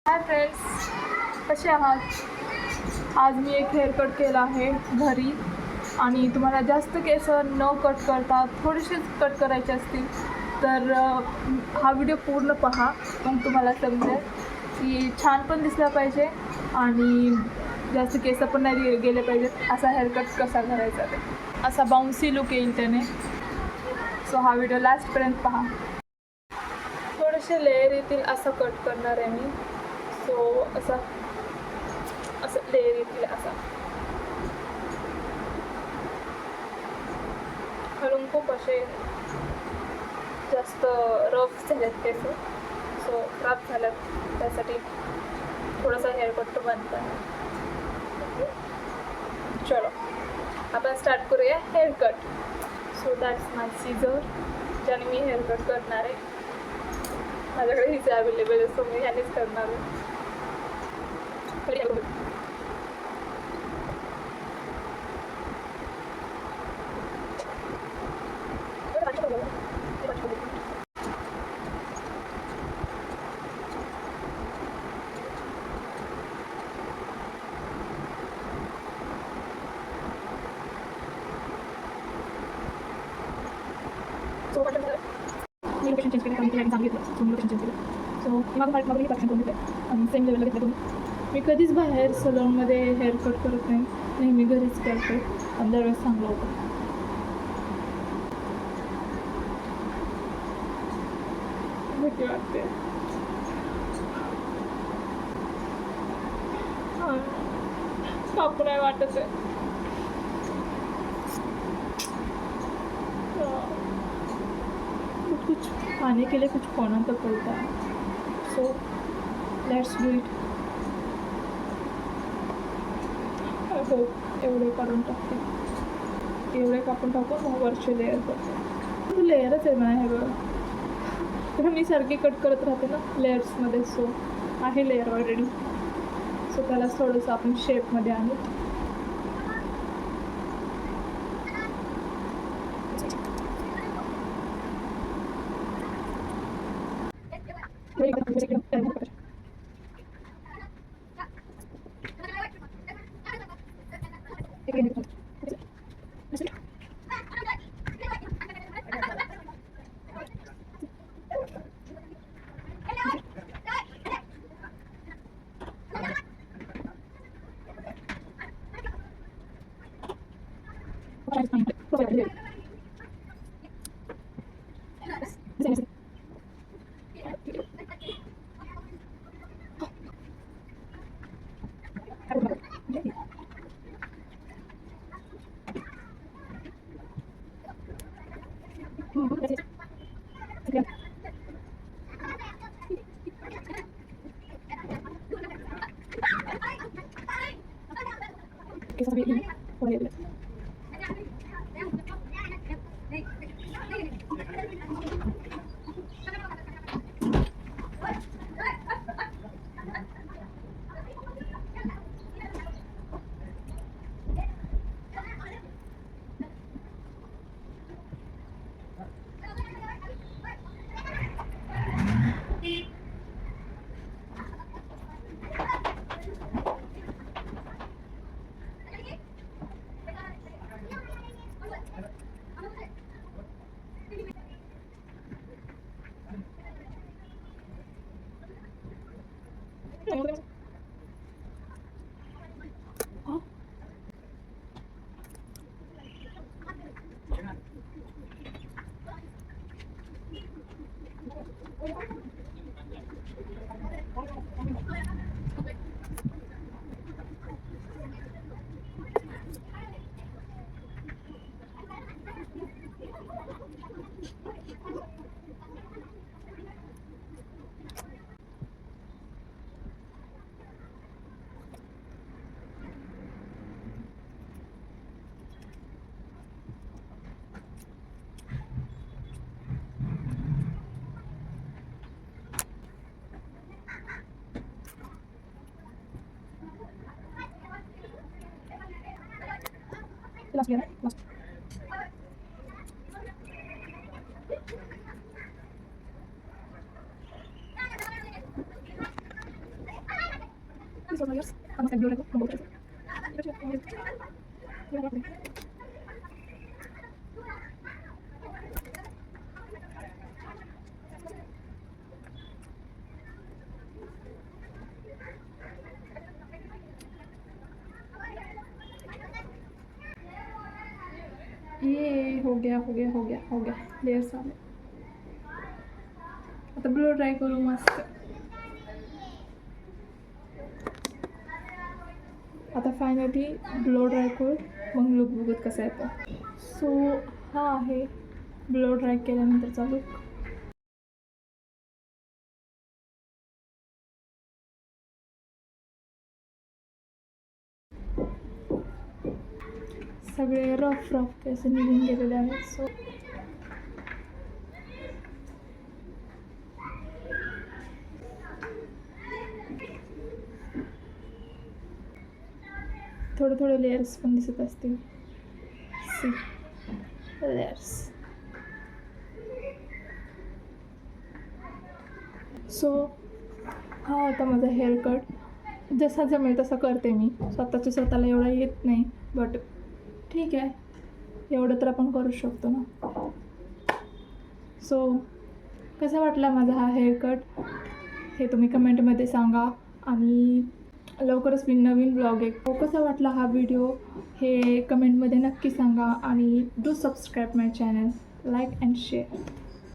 Hi friends, कसे आहात? आज मी एक हेअर कट केला आहे घरी आणि तुम्हाला जास्त केस न कट करता थोडेसेच कट करायचे असतील तर हा व्हिडिओ पूर्ण पहा. मग तुम्हाला समजेल की छान पण दिसला पाहिजे आणि जास्त केस पण नाही गेले पाहिजेत. असा हेअर कट कसा करायचा ते असा बाउन्सी लुक येईल त्याने. सो हा व्हिडिओ लास्टपर्यंत पहा. थोडेसे लेअर येतील असं कट करणार आहे मी. सो असं लेअर येतील असा. खालून खूप असे जास्त रफ झालेत केस, सो खराब झाल्यात, त्यासाठी थोडासा हेअर कट बनता है. चलो आपण स्टार्ट करूया haircut. So that's my scissor ज्याने मी हेअर कट करणार आहे. माझ्याकडे हीच अवेलेबल आहे, सो मी ह्यानेच करणार आहे. मी लोकेशन चेंज केलं कारण की चांगली घेतलं, सो मी लोकेशन चेंज केलं. सो माझं मी पॅशन करून घेतलं आणि सेम लेवलला घेतलं तुम्ही. मी कधीच बाहेर सलूनमध्ये हेअर कट करत नाही, नेहमी घरीच करते आणि दरवेळेस चांगलं होतं. भीती वाटते. हां, कापू नाही वाटत आहे. कुछ खाने के लिए कुछ खोना तो पड़ता है, सो लेट्स डू इट. हो, एवढे काढून टाकते, एवढे कापून टाकून मग वरचे लेअर करते. लेअरच आहे म्हणा हे बघा, तर मी सारखी कट करत राहते ना लेअर्समध्ये. सो आहे लेअर ऑलरेडी, सो त्याला थोडंसं आपण शेपमध्ये आणू. Last year, last. ये हो गया लेयर्स आले. आता ब्लो ड्राय करू मस्त. आता फायनली ब्लो ड्राय करू मग लुक बघत कसा येतो. सो हा आहे ब्लो ड्राय केल्यानंतरचा लुक. सगळे रफ केस निघून गेलेले आहेत. सो थोडे लेयर्स पण दिसत असतील. C layers. सो हा होता माझा हेअर कट. जसा जमेल तसा करते मी. स्वतःला एवढा येत नाही, बट ठीक आहे, एवढं तर आपण करू शकतो ना. सो कसा वाटला माझा हा हेअर कट हे तुम्ही कमेंटमध्ये सांगा. आणि लवकरच मी नवीन ब्लॉग एक कसा वाटला हा व्हिडिओ हे कमेंटमध्ये नक्की सांगा. आणि do subscribe my channel, like and share.